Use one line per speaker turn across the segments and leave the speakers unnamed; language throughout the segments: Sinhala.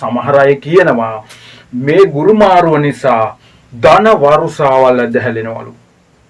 සමහර අය කියනවා මේ ගුරු මාරුව නිසා ධන වරුසාවල් ඇදහැලෙනවලු.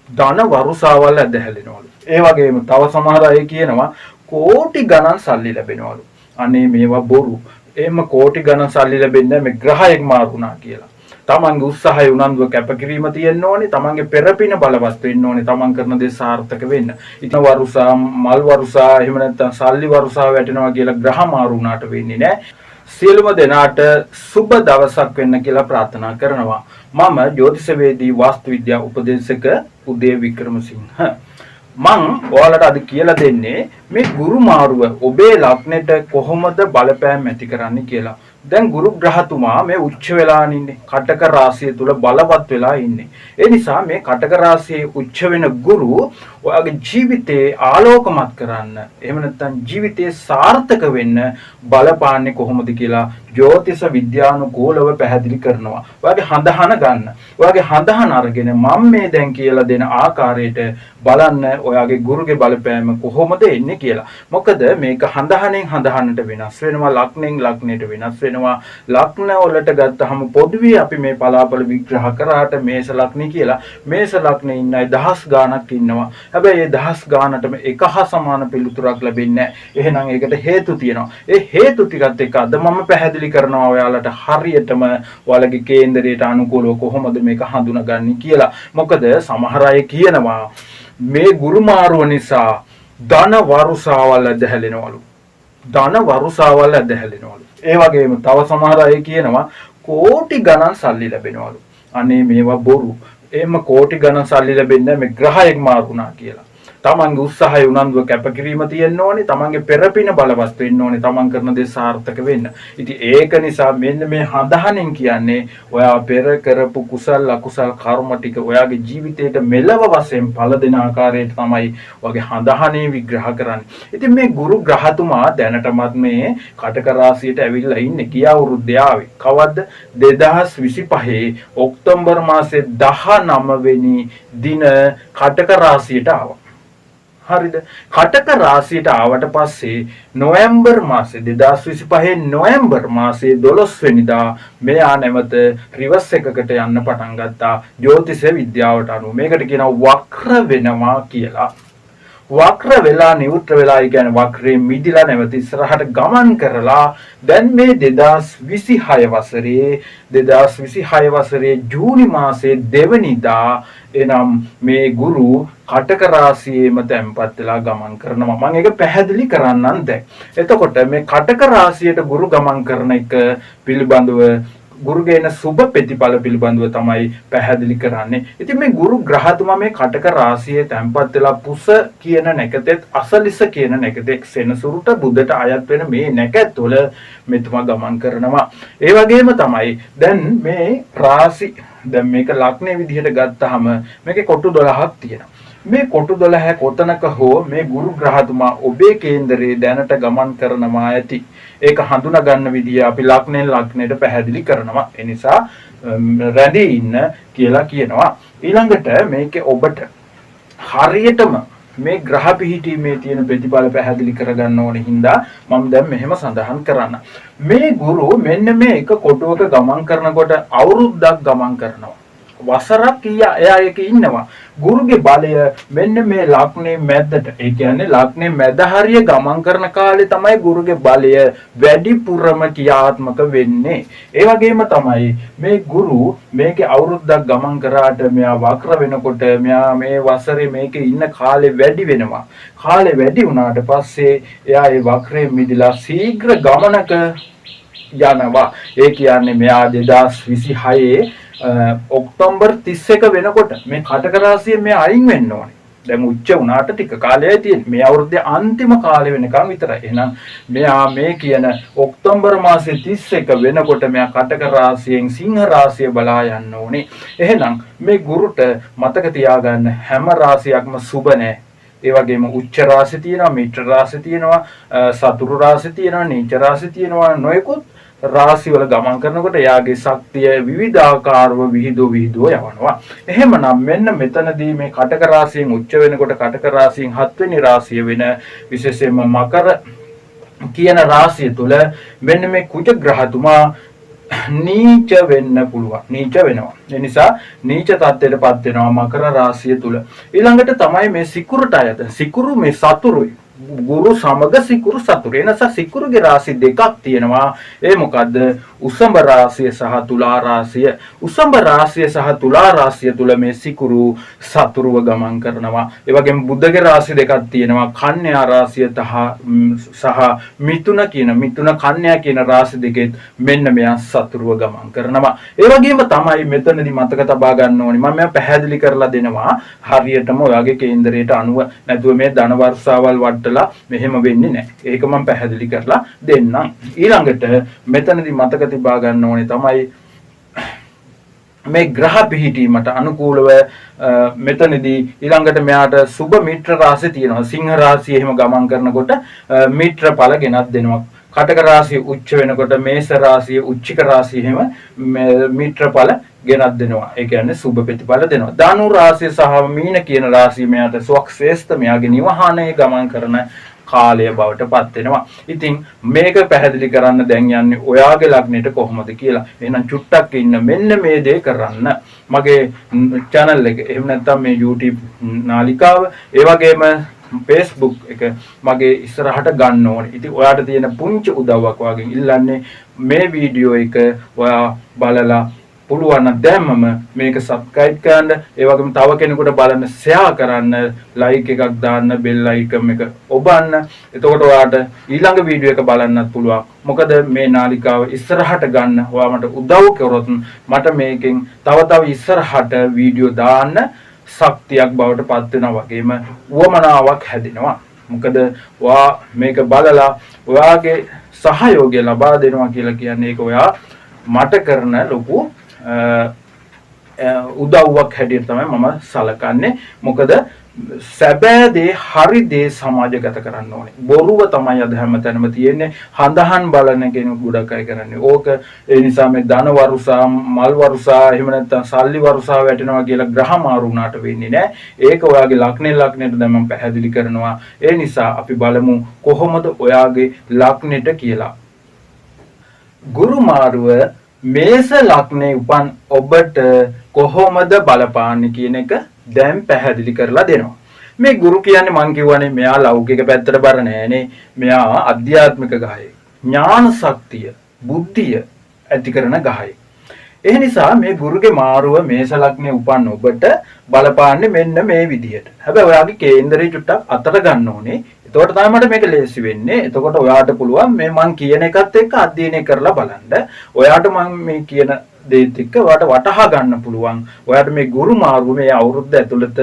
ධන වරුසාවල් ඇදහැලෙනවලු. ඒ වගේම තව සමහර අය කියනවා කෝටි ගණන් සල්ලි ලැබෙනවලු. අනේ මේවා බොරු. එහෙම කෝටි ගණන් සල්ලි ලැබෙන්නේ මේ ග්‍රහයක් මාරුණා කියලා. තමන්ගේ උත්සාහය උනන්දුව කැපකිරීම තියෙන්න ඕනේ. තමන්ගේ පෙරපින බලවත් වෙන්න ඕනේ. තමන් කරන දේ සාර්ථක වෙන්න. ඉතින් වරුසා, මල් වරුසා, එහෙම නැත්නම් සල්ලි වරුසා වැටෙනවා කියලා ග්‍රහ මාරුණාට වෙන්නේ නැහැ. සියලුම දෙනාට සුබ දවසක් වෙන්න කියලා ප්‍රාර්ථනා කරනවා. මම ජ්‍යොතිෂවේදී වාස්තු විද්‍යා උපදේශක උදේ වික්‍රමසිංහ. මම ඔයාලට අද කියලා දෙන්නේ මේ ගුරු මාරුව ඔබේ ලග්නෙට කොහොමද බලපෑම් ඇති කරන්නේ කියලා. දැන් ගුරු ග්‍රහතුමා මේ උච්ච වෙලා ඉන්නේ. කටක රාශිය තුල බලවත් වෙලා ඉන්නේ. ඒ නිසා මේ කටක රාශියේ උච්ච වෙන ගුරු ඔයාගේ ජීවිතේ ආලෝකමත් කරන්න, එහෙම නැත්නම් ජීවිතේ සාර්ථක වෙන්න බලපාන්නේ කොහොමද කියලා ජ්‍යොතිෂ විද්‍යානුකූලව පැහැදිලි කරනවා. ඔයාගේ හඳහන ගන්න. ඔයාගේ හඳහන අරගෙන මම මේ දැන් කියලා දෙන ආකාරයට බලන්න ඔයාගේ ගුරුගේ බලපෑම කොහොමද එන්නේ කියලා. මොකද මේක හඳහනෙන් හඳහනට වෙනස් වෙනවා, ලග්නෙන් ලග්නයට වෙනස් වෙනවා. ලග්න වලට ගත්තහම පොදුවේ අපි මේ පලාපල විග්‍රහ කරාට මේෂ ලග්නේ කියලා. මේෂ ලග්නේ ඉන්න අය දහස් ගාණක් ඉන්නවා. හැබැයි ඒ දහස් ගාණටම එක හා සමාන පිළිතුරක් ලැබෙන්නේ නැහැ. එහෙනම් ඒකට හේතු තියෙනවා. ඒ හේතු ටිකත් එක්ක අද මම පැහැදිලි කරනවා ඔයාලට හරියටම ඔයාලගේ කේන්දරයට අනුකූලව කොහොමද මේක හඳුනගන්නේ කියලා. මොකද සමහර අය කියනවා මේ ගුරු මාරුව නිසා ධන වරුසාවල් ඇදහැලෙනවලු. ධන වරුසාවල් ඇදහැලෙනවලු. ඒ වගේම තව සමහර අය කියනවා කෝටි ගණන් සල්ලි ලැබෙනවලු. අනේ මේවා බොරු. එහෙම කෝටි ගණන් සල්ලි ලැබෙන්නේ මේ ග්‍රහයක් මාරුණා කියලා. තමන්ගේ උත්සාහය උනන්දුව කැපකිරීම තියෙන්න ඕනේ. තමන්ගේ පෙරපින බලවත් වෙන්න ඕනේ. තමන් කරන දේ සාර්ථක වෙන්න. ඉතින් ඒක නිසා මෙන්න මේ හඳහනෙන් කියන්නේ ඔයා පෙර කරපු කුසල් අකුසල් කර්ම ටික ඔයාගේ ජීවිතේට මෙලව වශයෙන් පළ දෙන ආකාරයට තමයි ඔයාගේ හඳහනේ විග්‍රහ කරන්නේ. ඉතින් මේ ගුරු ග්‍රහතුමා දැනටමත් මේ කටක රාශියට ඇවිල්ලා ඉන්නේ. ගිය අවුරුද්දේ ආවේ. කවද්ද? 2025 ඔක්තෝබර් මාසේ 19 වෙනි දින කටක රාශියට ආවා. හරිද? කටක රාශියට ආවට පස්සේ නොවැම්බර් මාසේ 2025 නොවැම්බර් මාසේ 12 වෙනිදා මෙයා නැවත රිවර්ස් එකකට යන්න පටන් ගත්තා. ජ්‍යොතිෂ විද්‍යාවට අනුව මේකට කියනවා වක්‍ර වෙනවා කියලා. වක්‍ර වෙලා නිවුට්‍ර වෙලා කියන්නේ වක්‍රයෙන් මිදිලා නැවත ඉස්සරහට ගමන් කරලා දැන් මේ 2026 වසරේ ජූනි මාසේ 2 වෙනිදා එනම් මේ ගුරු කටක රාශියේම තැන්පත් වෙලා ගමන් කරනවා. මම ඒක පැහැදිලි කරන්නම් දැන්. එතකොට මේ කටක රාශියට ගුරු ගමන් කරන එක පිළිබඳව ගුරුගේන සුබ ප්‍රතිඵල පිළිබඳව තමයි පැහැදිලි කරන්නේ. ඉතින් මේ ගුරු ග්‍රහතුමා මේ කටක රාශියේ තැන්පත් වෙලා පුස කියන නැකතෙත් අසලිස කියන නැකතෙක් සෙනසුරුට බුදට අයත් වෙන මේ නැකත්වල මෙතුමා ගමන් කරනවා. ඒ වගේම තමයි දැන් මේ රාශි දැන් මේක ලග්නේ විදිහට ගත්තාම මේකේ කොටු 12ක් තියෙනවා. මේ කොටු 12 කොතනක හෝ මේ ගුරු ග්‍රහතුමා ඔබේ කේන්දරේ දැනට ගමන් කරනවා ඇති. ඒක හඳුනා ගන්න විදිය අපි ලග්නෙන් ලග්නෙට පැහැදිලි කරනවා. ඒ නිසා රැඳී ඉන්න කියලා කියනවා. ඊළඟට මේකේ ඔබට හරියටම මේ ග්‍රහ පිහිටීමේ තියෙන ප්‍රතිඵල පැහැදිලි කරගන්න ඕනේ හින්දා මම දැන් මෙහෙම සඳහන් කරන්න. මේ ගුරු මෙන්න මේ එක කොටුවක ගමන් කරනකොට අවුරුද්දක් ගමන් කරනවා. වසරක් එයා එක ඉන්නවා. ගුරුගේ බලය මෙන්න මේ ලග්නේ මැදට, ඒ කියන්නේ ලග්නේ මැද හරිය ගමන් කරන කාලේ තමයි ගුරුගේ බලය වැඩිපුරම ක්‍රියාත්මක වෙන්නේ. ඒ වගේම තමයි මේ ගුරු මේකේ අවුරුද්දක් ගමන් කරාට මෙයා වක්‍ර වෙනකොට මෙයා මේ වසරේ මේකේ ඉන්න කාලේ වැඩි වෙනවා. කාලේ වැඩි වුණාට පස්සේ එයා ඒ වක්‍රයෙන් මිදලා ශීඝ්‍ර ගමනක යනවා. ඒ කියන්නේ මෙයා 2026 ඔක්තෝබර් 31 වෙනකොට මේ කටක රාශියෙන් මේ අයින් වෙන්න ඕනේ. දැන් උච්ච වුණාට ටික කාලයයි තියෙන්නේ. මේ අවුරුද්දේ අන්තිම කාලෙ වෙනකම් විතරයි. එහෙනම් මෙයා මේ කියන ඔක්තෝබර් මාසේ 31 වෙනකොට මෙයා කටක රාශියෙන් සිංහ රාශිය බලා යන්න ඕනේ. එහෙනම් මේ ගුරුට මතක තියාගන්න හැම රාශියක්ම සුබ නැහැ. ඒ වගේම උච්ච රාශි තියෙනවා, මිත්‍ර රාශි තියෙනවා, සතුරු රාශි තියෙනවා, නීච රාශි තියෙනවා, නොයෙකුත් රාශිවල ගමන් කරනකොට යාගේ ශක්තිය විවිධාකාරව විහිදුව යවනවා. එහෙමනම් මෙන්න මෙතනදී මේ කටක රාශියෙන් උච්ච වෙනකොට කටක රාශියෙන් 7 වෙනි රාශිය වෙන විශේෂයෙන්ම මකර කියන රාශිය තුල මෙන්න මේ කුජ ග්‍රහතුමා නීච වෙන්න පුළුවන්. නීච වෙනවා. ඒ නිසා නීච තත්ත්වයටපත් වෙනවා මකර රාශිය තුල. ඊළඟට තමයි මේ සිකුරට අයත. සිකුරු මේ සතුරුයි. ගුරු සමග සිකුරු සතුරු. එනස සිකුරුගේ රාශි දෙකක් තියෙනවා. ඒ මොකද්ද? උසඹ රාශිය සහ තුලා රාශිය. උසඹ රාශිය සහ තුලා රාශිය තුල මේ සිකුරු සතුරුව ගමන් කරනවා. ඒ වගේම බුද්ධගේ රාශි දෙකක් තියෙනවා. කන්‍යා රාශිය සහ මිථුන කන්‍යා කියන රාශි දෙකෙත් මෙන්න මෙයා සතුරුව ගමන් කරනවා. ඒ වගේම තමයි මෙතනදී මතක තබා ගන්න ඕනේ. මම මෙයා පැහැදිලි කරලා දෙනවා. හරියටම ඔයාගේ කේන්දරයට අනුව නැතුව මේ ධන වර්ෂාවල් වටලා මෙහෙම වෙන්නේ නැහැ. ඒක මම පැහැදිලි කරලා දෙන්නම්. ඊළඟට මෙතනදී මතක තිබා ගන්න ඕනේ තමයි මේ ග්‍රහ පිහිටීමට අනුකූලව මෙතනදී ඊළඟට මෙයාට සුබ මිත්‍ර රාශි තියෙනවා. සිංහ රාශිය එහෙම ගමන් කරනකොට මිත්‍ර ඵල ගෙනත් දෙනවා. කටක රාශිය උච්ච වෙනකොට මේෂ රාශිය උච්චික රාශිය එහෙම මිත්‍ර ඵල ගෙනත් දෙනවා. ඒ කියන්නේ සුබ ප්‍රතිඵල දෙනවා. ධනු රාශිය සහ මීන කියන රාශිය මෙයාට සුවක්ෂේෂ්ඨ මෙයාගේ නිවහනේ ගමන් කරන කාලය බවට පත් වෙනවා. ඉතින් මේක පැහැදිලි කරන්න දැන් යන්නේ ඔයාගේ ලග්නෙට කොහොමද කියලා. එහෙනම් චුට්ටක් ඉන්න මෙන්න මේ දේ කරන්න. මගේ channel එක එහෙම නැත්නම් මේ YouTube නාලිකාව ඒ වගේම Facebook එක මගේ ඉස්සරහට ගන්න ඕනේ. ඉතින් ඔයාට තියෙන පුංචි උදව්වක් වගේ ඉල්ලන්නේ මේ වීඩියෝ එක ඔයා බලලා පුළුවන් නම් දැම්මම මේක subscribe කරන්න, ඒ වගේම තව කෙනෙකුට බලන්න share කරන්න, like එකක් දාන්න, bell icon එක ඔබන්න. එතකොට ඔයාට ඊළඟ වීඩියෝ එක බලන්නත් පුළුවන්. මොකද මේ නාලිකාව ඉස්සරහට ගන්න ඔයා මට උදව් කරොත් මට මේකෙන් තව ඉස්සරහට වීඩියෝ දාන්න ශක්තියක් බවට පත් වෙනවා වගේම උවමනාවක් හැදෙනවා. මොකද ඔයා මේක බලලා ඔයාගේ සහයෝගය ලබා දෙනවා කියලා කියන්නේ ඒක ඔයා මට කරන ලොකු උදව්වක් හැටියට තමයි මම සලකන්නේ. මොකද සැබෑ දේ හරි දේ සමාජගත කරන්න ඕනේ. බොරුව තමයි අද හැමතැනම තියෙන්නේ. හඳහන් බලන කෙනෙකු ගොඩක් අය කරන්නේ. ඕක ඒ නිසා මේ ධන වරුසා, මල් වරුසා, එහෙම නැත්නම් සල්ලි වරුසා වැටෙනවා කියලා ග්‍රහ මාරු වුණාට වෙන්නේ නැහැ. ඒක ඔයාගේ ලග්නෙට දැන් මම පැහැදිලි කරනවා. ඒ නිසා අපි බලමු කොහොමද ඔයාගේ ලග්නෙට කියලා. ගුරු මාරුව මේස ලග්නේ උපන් ඔබට කොහොමද බලපාන්නේ කියන එක දැන් පැහැදිලි කරලා දෙනවා. මේ ගුරු කියන්නේ මං කියවනේ මෙයා ලෞකික පැත්තට බර නෑනේ. මෙයා අධ්‍යාත්මික ගහයෙක්. ඥාන ශක්තිය, බුද්ධිය ඇති කරන ගහයෙක්. ඒ නිසා මේ ගුරුගේ මාරුව මේස ලග්නේ උපන් ඔබට බලපාන්නේ මෙන්න මේ විදිහට. හැබැයි ඔයාගේ කේන්දරේ චුට්ටක් අතට ගන්න ඕනේ. එතකොට තමයි මට මේක ලේසි වෙන්නේ. එතකොට ඔයාට පුළුවන් මේ මං කියන එකත් එක්ක අධ්‍යයනය කරලා බලන්න. ඔයාට මම මේ කියන දේත් එක්ක ඔයාට වටහා ගන්න පුළුවන්. ඔයාට මේ ගුරු මාරුව මේ අවුරුද්ද ඇතුළත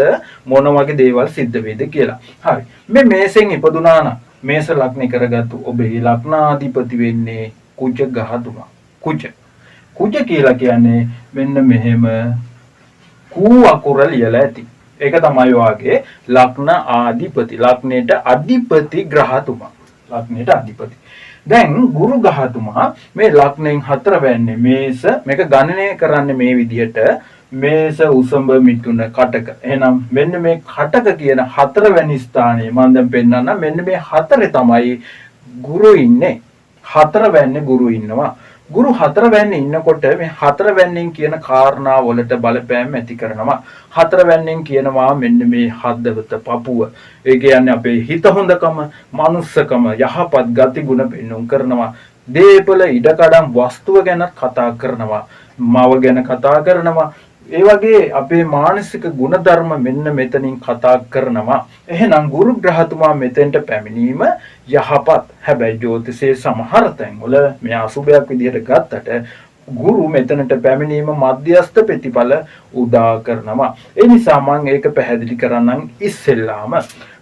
මොන වගේ දේවල් සිද්ධ වෙයිද කියලා. හරි. මේ මේසෙන් ඉපදුනා නම් මේස ලග්නේ කරගත්තු ඔබේ ලග්නාධිපති වෙන්නේ කුජ ගහතුමා. කුජ කියලා කියන්නේ මෙන්න මෙහෙම කූ අකුර ලියලා ඇති. ඒක තමයි වාගේ ලග්න ආධිපති. ලග්නේට අධිපති ග්‍රහතුමා. ලග්නේට අධිපති. දැන් ගුරු ග්‍රහතුමා මේ ලග්නෙන් 4 වෙන්නේ මේස. මේක ගණනය කරන්නේ මේ විදිහට මේස, උසඹ, මිථුන, කටක. එහෙනම් මෙන්න මේ කටක කියන 4 වෙනි ස්ථානයේ මම දැන් පෙන්නන්න මෙන්න මේ 4 තමයි ගුරු ඉන්නේ. 4 වෙන්නේ ගුරු ඉන්නවා. ගුරු 4 වෙන්නේ ඉන්නකොට මේ 4 වෙන්නෙන් කියන කාරණා වලට බලපෑම් ඇති කරනවා. 4 වෙන්නෙන් කියනවා මෙන්න මේ හදවත, පපුව. ඒ කියන්නේ අපේ හිත හොඳකම, මනුස්සකම, යහපත් ගති ගුණ පෙන්වුම් කරනවා. දේපල, ඉඩකඩම්, වස්තුව ගැන කතා කරනවා. මව ගැන කතා කරනවා. ඒ වගේ අපේ මානසික ගුණධර්ම මෙන්න මෙතනින් කතා කරනවා. එහෙනම් ගුරු ග්‍රහතුමා මෙතෙන්ට පැමිණීම යහපත්. හැබැයි ජ්‍යොතිෂයේ සමහර තැන්වල මේ අසුබයක් විදිහට ගත්තට ගුරු මෙතනට පැමිණීම මධ්‍යස්ථ ප්‍රතිඵල උදා කරනවා. ඒ නිසා මම ඒක පැහැදිලි කරන්නම් ඉස්සෙල්ලාම.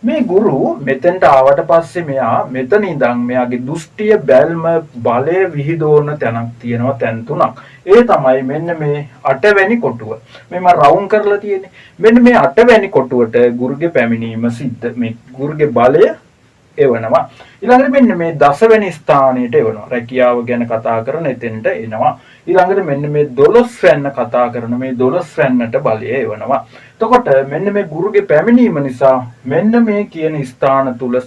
මේ ගුරු මෙතෙන්ට ආවට පස්සේ මෙයා මෙතන ඉඳන් මෙයාගේ දෘෂ්ටිය, බැල්ම, බලය විහිදෝන තැනක් තියෙනවා, තැන් 3ක්. ඒ තමයි මෙන්න මේ 8 වෙනි කොටුව. මේ මම රවුන්ඩ් කරලා තියෙන්නේ. මෙන්න මේ 8 වෙනි කොටුවට ගුරුගේ පැමිණීම සිද්ධ. මේ ගුරුගේ බලය එවනවා. ඊළඟට මෙන්න මේ 10 වෙනි ස්ථානයට එවනවා. රැකියාව ගැන කතා කරන එතෙන්ට එනවා. ඊළඟට මෙන්න මේ 12 වෙන්න කතා කරන මේ 12 වෙන්නට බලය එවනවා. එතකොට මෙන්න මේ ගුරුගේ පැමිණීම නිසා මෙන්න මේ කියන ස්ථාන තුල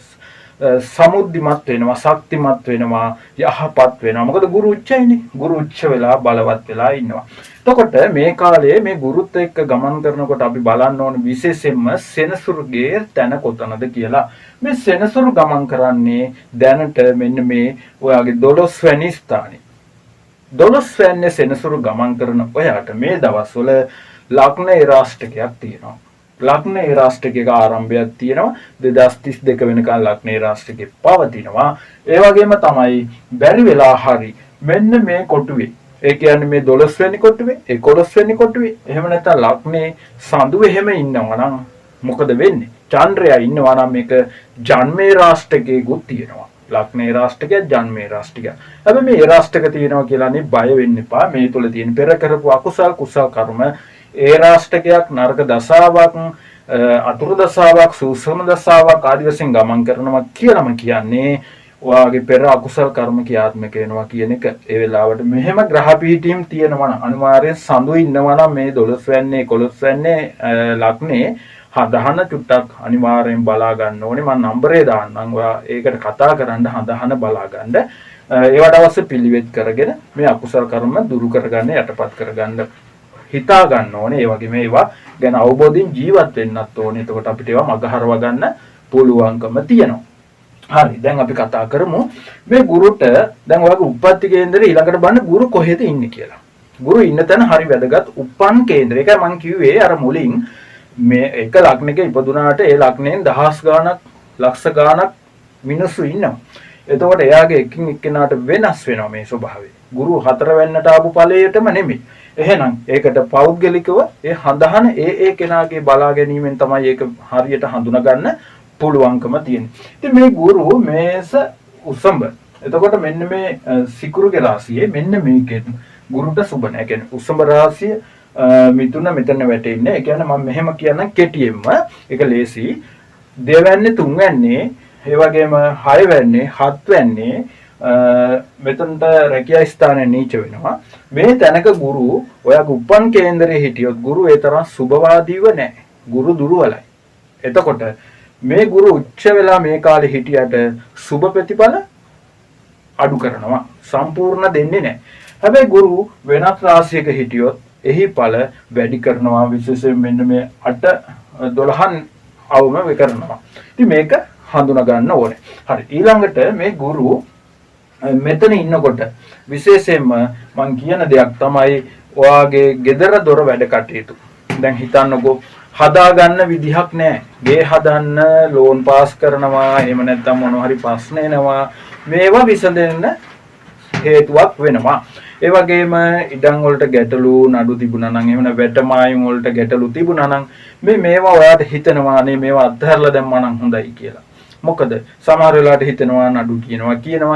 සමුද්ධිමත් වෙනවා, ශක්තිමත් වෙනවා, යහපත් වෙනවා. මොකද ගුරු උච්චයිනේ. ගුරු උච්ච වෙලා බලවත් වෙලා ඉන්නවා. එතකොට මේ කාලේ මේ ගුරුත් එක්ක ගමන් කරනකොට අපි බලන්න ඕනේ විශේෂයෙන්ම සෙනසුරුගේ තැන කොතනද කියලා. මේ සෙනසුරු ගමන් කරන්නේ දැනට මෙන්න මේ ඔයාගේ 12 වැනි ස්ථානේ. 12 වැන්නේ සෙනසුරු ගමන් කරන ඔයාට මේ දවස්වල ලග්න ඒරාෂ්ටකයක් තියෙනවා. ලග්න ඒරාෂ්ටකයක ආරම්භයක් තියෙනවා. 2032 වෙනකන් ලග්න ඒරාෂ්ටකේ පවතිනවා. ඒ වගේම තමයි බැරි වෙලා හරි මෙන්න මේ කොටුවේ. ඒ කියන්නේ මේ 12 වෙනි කොටුවේ, 11 වෙනි කොටුවේ. එහෙම නැත්නම් ලග්නේ සඳු එහෙම ඉන්නවා නම් මොකද වෙන්නේ? චන්ද්‍රයා ඉන්නවා නම් මේක ජන්මේ රාෂ්ටකයකුත් තියෙනවා. ලග්නේ රාෂ්ටකය, ජන්මේ රාෂ්ටකය. හැබැයි මේ රාෂ්ටක තියෙනවා කියලානේ බය වෙන්න එපා. මේ තුල තියෙන පෙර කරපු අකුසල් කුසල් කර්ම ඒ රාෂ්ටකයක් නරක දසාවක්, අතුරු දසාවක්, සූසම දසාවක් ආදි වශයෙන් ගමන් කරනවා කියලාම කියන්නේ ඔයාගේ පෙර අකුසල් කර්ම ක්‍රියාත්මක වෙනවා කියන එක. ඒ වෙලාවට මෙහෙම ග්‍රහ පීඨීම් තියෙනවා නම් අනිවාර්යෙන් සඳු ඉන්නවා නම් මේ 12 වැන්නේ 11 වැන්නේ ලග්නේ හදහන චුට්ටක් අනිවාර්යෙන් බලා ගන්න ඕනේ. මම නම්බරේ දාන්නම්. ඔයා ඒකට කතා කරන්න හදහන බලා ගන්න. ඒවට අවශ්‍ය පිළිවෙත් කරගෙන මේ අකුසල් කර්ම දුරු කරගන්න, යටපත් කරගන්න හිතා ගන්න ඕනේ. ඒ වගේම ඒවා ගැන අවබෝධයෙන් ජීවත් වෙන්නත් ඕනේ. එතකොට අපිට ඒවා මගහරව ගන්න පුළුවන්කම තියෙනවා. හරි, දැන් අපි කතා කරමු මේ ගුරුට. දැන් ඔයාගේ උප්පත්ති කේන්දරේ ඊළඟට බලන්න ගුරු කොහෙද ඉන්නේ කියලා. ගුරු ඉන්න තැන හරි වැදගත්. උපන් කේන්දරය. ඒකයි මම කිව්වේ අර මුලින් මේ එක ලග්නයක ඉපදුනාට ඒ ලග්නයෙන් දහස් ගාණක්, ලක්ෂ ගාණක් මිනිස්සු ඉන්නවා. එතකොට එයාගේ එකින් එක්කෙනාට වෙනස් වෙනවා මේ ස්වභාවය. ගුරු 4 වෙන්නට ආපු ඵලයටම නෙමෙයි. එහෙනම් ඒකට පෞද්ගලිකව ඒ හඳහන ඒ කෙනාගේ බලා ගැනීමෙන් තමයි ඒක හරියට හඳුනා ගන්න පුළුවන්කම තියෙන්නේ. ඉතින් මේ ගුරු මේස උසඹ. එතකොට මෙන්න මේ සිකුරුගේ රාශියේ මෙන්න මේකෙන් ගුරුට සුබ නැහැ. කියන්නේ උසඹ රාශිය මිතුන මෙතන වැටෙන්නේ. ඒ කියන්නේ මම මෙහෙම කියන්නම් කෙටියෙන්ම. ඒක ලේසි. දෙවැන්නේ තුන්වැන්නේ, ඒ වගේම 6 වැන්නේ, 7 වැන්නේ මෙතනට රැකියා ස්ථානයේ නීච වෙනවා. මේ තැනක ගුරු ඔයාගේ උපන් කේන්දරයේ හිටියොත් ගුරු ඒ තරම් සුබවාදීව නැහැ. ගුරු දුර්වලයි. එතකොට මේ ගුරු උච්ච වෙලා මේ කාලේ හිටියට සුබ ප්‍රතිඵල අඩු කරනවා. සම්පූර්ණ දෙන්නේ නැහැ. හැබැයි ගුරු වෙනත් රාශියක හිටියොත් එහි ඵල වැඩි කරනවා. විශේෂයෙන් මෙන්න මේ 8 12 අවම වේ කරනවා. ඉතින් මේක හඳුනා ගන්න ඕනේ. හරි, ඊළඟට මේ ගුරු මෙතන ඉන්නකොට විශේෂයෙන්ම මම කියන දෙයක් තමයි ඔයාගේ gedara dora වැඩ කටයුතු. දැන් හිතන්නකෝ හදා ගන්න විදිහක් නැහැ. ගේ හදන්න ලෝන් පාස් කරනවා, එහෙම නැත්නම් මොනවා හරි ප්‍රශ්න එනවා. මේවා විසඳෙන්න හේතුවක් වෙනවා. ඒ වගේම ඉඩම් වලට ගැටලු නඩු තිබුණා නම්, එහෙම නැත්නම් වැටමායම් වලට ගැටලු තිබුණා නම් මේවා ඔයාට හිතනවා නේ මේවා අත්හැරලා දැම්මා නම් හොඳයි කියලා. මොකද සමහර වෙලාවට හිතෙනවා නඩු කියනවා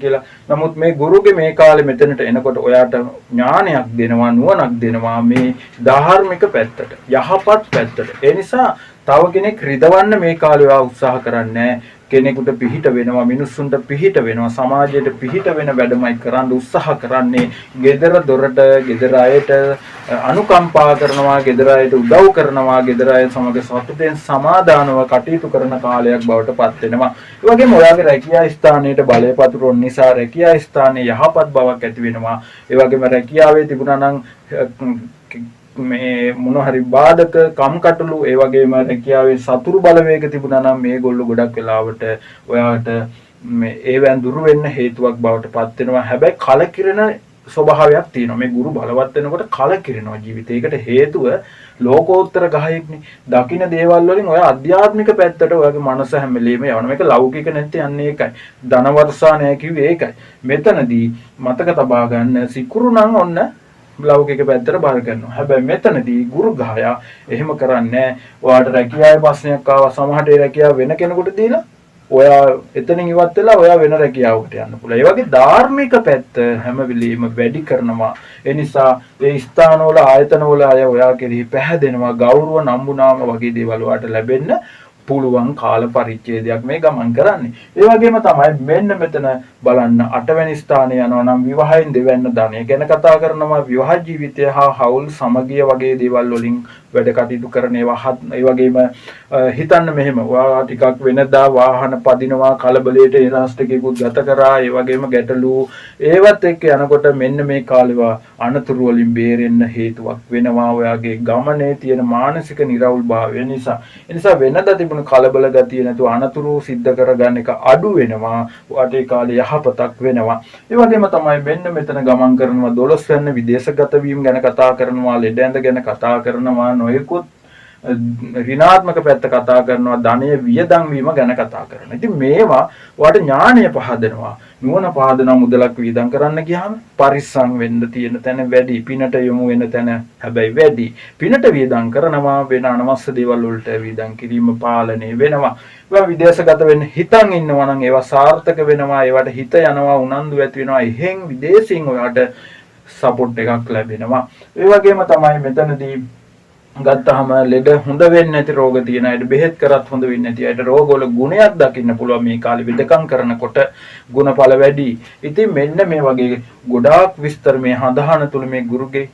කියලා. නමුත් මේ ගුරුගේ මේ කාලේ මෙතනට එනකොට ඔයාට ඥානයක් දෙනවා, නුවණක් දෙනවා මේ ධාර්මික පැත්තට, යහපත් පැත්තට. ඒ නිසා තව කෙනෙක් රිදවන්න මේ කාලේ ඔයා උත්සාහ කරන්නේ කෙනෙකුට පිහිට වෙනවා, මිනිස්සුන්ට පිහිට වෙනවා, සමාජයට පිහිට වෙන වැඩමයි කරන්න උත්සාහ කරන්නේ. gedara dorata, gedara අයට අනුකම්පා කරනවා, gedara අයට උදව් කරනවා, gedara අය සමග සතුටෙන් සමාදානව කටයුතු කරන කාලයක් බවට පත් වෙනවා. ඒ වගේම ඔයාගේ රැකියා ස්ථානයේ බලය පතුරවන නිසා රැකියා ස්ථානයේ යහපත් බවක් ඇති වෙනවා. ඒ වගේම රැකියාවේ තිබුණා නම් මේ මොන හරි බාධක කම්කටොළු, ඒ වගේම රැකියාවේ සතුරු බලවේග තිබුණා නම් මේගොල්ලෝ ගොඩක් වෙලාවට ඔයාට මේ ඒවෙන් දුරු වෙන්න හේතුවක් බවට පත් වෙනවා. හැබැයි කලකිරෙන ස්වභාවයක් තියෙනවා. මේ ගුරු බලවත් වෙනකොට කලකිරෙනවා ජීවිතේ. ඒකට හේතුව ලෝකෝත්තර ගහයක්නේ. දකින්න දේවල් වලින් ඔය ආධ්‍යාත්මික පැත්තට ඔයගේ මනස හැම වෙලෙම යනවා. මේක ලෞකික නැත්te යන්නේ ඒකයි. ධන වර්ෂා නැහැ කිව්වේ ඒකයි. මෙතනදී මතක තබා ගන්න සිකුරු නම් ඔන්න ලෞකික පැත්තට බාර කරනවා. හැබැයි මෙතනදී ගුරු ගහයා එහෙම කරන්නේ ඔයාට රැකියාවේ ප්‍රශ්නයක් ආවා, සමහරට ඒ රැකියාව වෙන කෙනෙකුට දීලා ඔයා එතනින් ඉවත් වෙලා ඔයා වෙන රැකියාවකට යන්න පුළුවන්. ඒ වගේ ධාර්මික පැත්ත හැම වෙලෙම වැඩි කරනවා. ඒ නිසා ඒ ස්ථානවල ආයතනවල අය ඔයා කෙරෙහි පැහැදෙනවා, ගෞරව නම්බුනාම වගේ දේවල් ඔයාට ලැබෙන්න පුළුවන් කාල පරිච්ඡේදයක් මේ ගමන් කරන්නේ. ඒ වගේම තමයි මෙන්න මෙතන බලන්න 8 වෙනි ස්ථානයේ යනවා නම් විවාහයෙන් දෙවැන්න ධනය ගැන කතා කරනවා. විවාහ ජීවිතය හා හවුල් සමගිය වගේ දේවල් වලින් වැඩ කටයුතු කරන ඒවා. ඒ වගේම හිතන්න මෙහෙම ඔයා ටිකක් වෙනදා වාහන පදිනවා කලබලයට ඒ රාස්ටකේකුත් ගත කරා. ඒ වගේම ගැටලු ඒවත් එක්ක යනකොට මෙන්න මේ කාලේවා අනතුරු වලින් බේරෙන්න හේතුවක් වෙනවා. ඔයාගේ ගමනේ තියෙන මානසික නිරවුල්භාවය නිසා. ඒ නිසා වෙනදා තිබුණු කලබල ගතිය නැතුව අනතුරු සිද්ධ කරගන්න එක අඩු වෙනවා. ඔයාට ඒ කාලේ යහපතක් වෙනවා. ඒ වගේම තමයි මෙන්න මෙතන ගමන් කරනවා 12 වෙනි විදේශගත වීම ගැන කතා කරනවා. ලෙඩ ඇඳ ගැන කතා කරනවා. නොයෙකුත් ඍණාත්මක පැත්ත කතා කරනවා. ධනය වියදම් වීම ගැන කතා කරනවා. ඉතින් මේවා ඔයාට ඥාණය පහදනවා. නුවණ පහදනවා. මුදලක් වියදම් කරන්න ගියාම පරිස්සම් වෙන්න තියෙන තැන වැඩි. පිනට යොමු වෙන තැන හැබැයි වැඩි. පිනට වියදම් කරනවා වෙන අනවශ්‍ය දේවල් වලට වියදම් කිරීම පාලනය වෙනවා. ඒවා විදේශගත වෙන්න හිතන් ඉන්නවා නම් ඒවා සාර්ථක වෙනවා. ඒවට හිත යනවා උනන්දු ඇති වෙනවා. එහෙන් විදේශින් ඔයාට සපෝට් එකක් ලැබෙනවා. ඒ වගේම තමයි මෙතනදී ගත්තාම ලෙඩ හොඳ වෙන්නේ නැති රෝග තියෙන අයට බෙහෙත් කරත් හොඳ වෙන්නේ නැති අයට රෝගවල ගුණයක් දකින්න පුළුවන් මේ කාලේ විදකම් කරනකොට ගුණඵල වැඩි. ඉතින් මෙන්න මේ වගේ ගොඩාක් විස්තර මේ හඳහන තුල මේ ගුරුගේ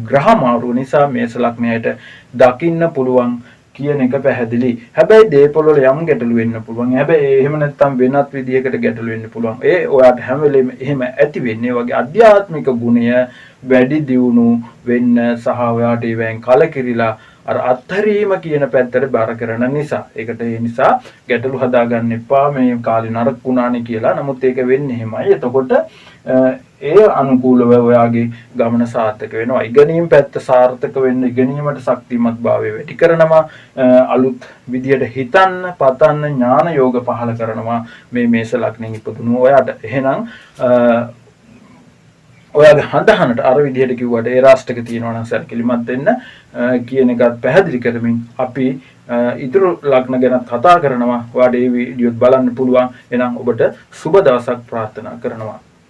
ග්‍රහ මාරු නිසා මේස ලග්නයට දකින්න පුළුවන් කියන එක පැහැදිලි. හැබැයි දේපොළ වල යම් ගැටලු වෙන්න පුළුවන්. හැබැයි එහෙම නැත්නම් වෙනත් විදියකට ගැටලු වෙන්න පුළුවන්. ඒ ඔයාට හැම වෙලෙම එහෙම ඇති වෙන්නේ වගේ අධ්‍යාත්මික ගුණය වැඩි දියුණු වෙන්න සහ ඔයාට ඒවෙන් කලකිරිලා අර අත්හැරීම කියන පැත්තට බාර කරන නිසා. ඒකට ඒ නිසා ගැටලු හදාගන්න එපා මේ කාලේ නරක වුණානේ කියලා. නමුත් ඒක වෙන්නේ එහෙමයි. එතකොට ඒ අනුකූලව ඔයාගේ ගමන සාර්ථක වෙනවා. ඉගෙනීම් පැත්ත සාර්ථක වෙන්න ඉගෙනීමට ශක්තිමත් භාවය වැඩි කරනවා. අලුත් විදියට හිතන්න, පතන්න ඥාන යෝග පහල කරනවා මේ මේස ලග්නෙන් ඉපදුණු ඔයාට. එහෙනම් ඔයාගේ හඳහනට අර විදිහට කිව්වට ඒ රාෂ්ටක තියෙනවා නම් සැලකිලිමත් වෙන්න කියන එකත් පැහැදිලි කරමින් අපි ඉතුරු ලග්න ගැන කතා කරනවා. ඔයාට මේ වීඩියෝත් බලන්න පුළුවන්. එහෙනම් ඔබට සුබ දවසක් ප්‍රාර්ථනා කරනවා.